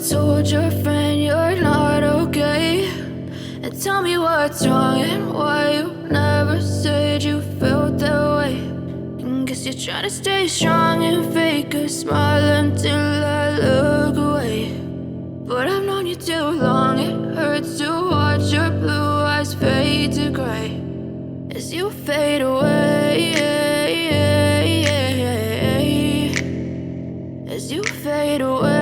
told your friend you're not okay, and tell me what's wrong and why you never said you felt that way. And guess you're trying to stay strong and fake a smile until I look away. But I've known you too long, it hurts to watch your blue eyes fade to gray as you fade away, as you fade away.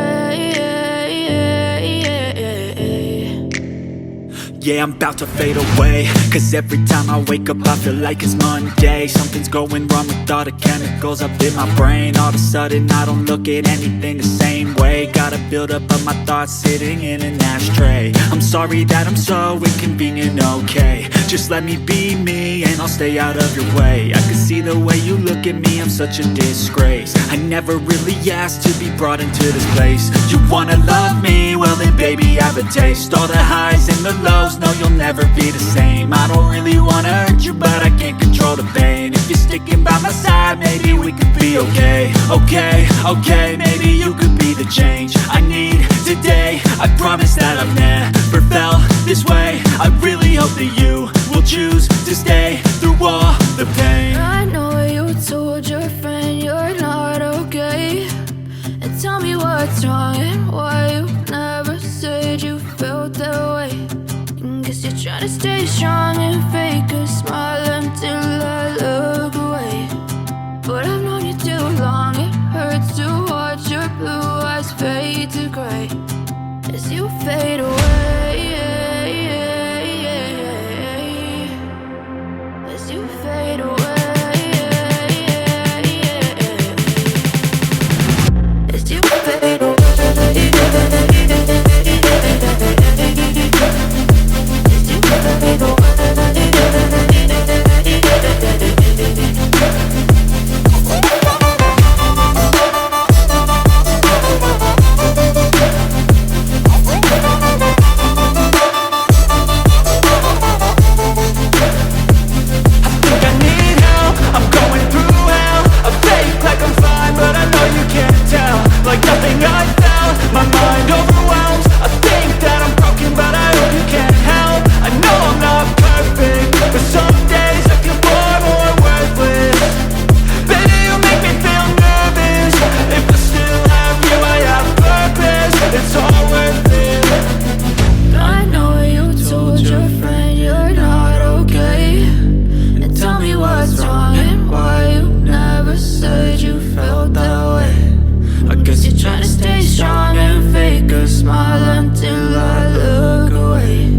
Yeah, I'm about to fade away, cause every time I wake up I feel like it's Monday. Something's going wrong with all the chemicals up in my brain. All of a sudden I don't look at anything the same way. Gotta build up of my thoughts sitting in an ashtray. I'm sorry that I'm so inconvenient, okay. Just let me be me and I'll stay out of your way. I can see the way you look at me, I'm such a disgrace. I never really asked to be brought into this place. You wanna love me? Well then baby have a taste. All the highs and the lows, no you'll never be the same. I don't really wanna hurt you but I can't control the pain. If you're sticking by my side maybe we could be okay. Okay, maybe you could be the change I need today. I promise that I've never felt this way. I really hope that you will choose to stay through all the pain. I know you told your friend you're not okay, and tell me what's wrong and why you never said you felt that way. And guess you're trying to stay strong and fake a smile until I look away. But I've known you too long, it hurts to watch your blue eyes fade to gray as you fade away, as you fade away, as you fade away. Like nothing I felt, my mind overwhelms. I think that I'm broken, but I hope you can't help. I know I'm not perfect, but some days I feel far more worthless. Baby, you make me feel nervous. If I still have you, I have purpose. It's all worth it. I know you told your friend you're not okay, and tell me what's wrong and why you never said you felt that way. I guess you're trying to stay strong and fake a smile until I look away.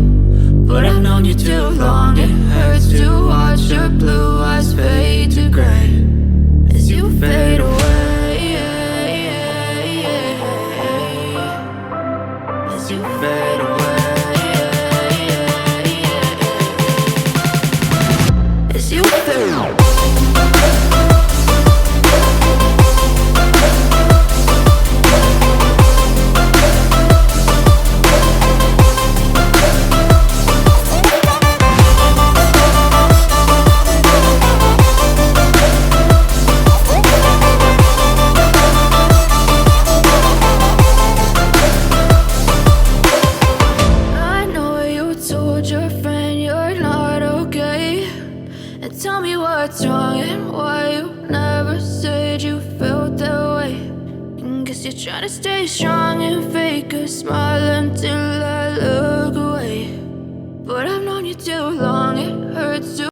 But I've known you too long, it hurts to watch your blue eyes fade to gray as you fade away, as you fade away, as you fade away. Your friend you're not okay, and tell me what's wrong and why you never said you felt that way. And guess you're trying to stay strong and fake a smile until I look away. But I've known you too long, it hurts to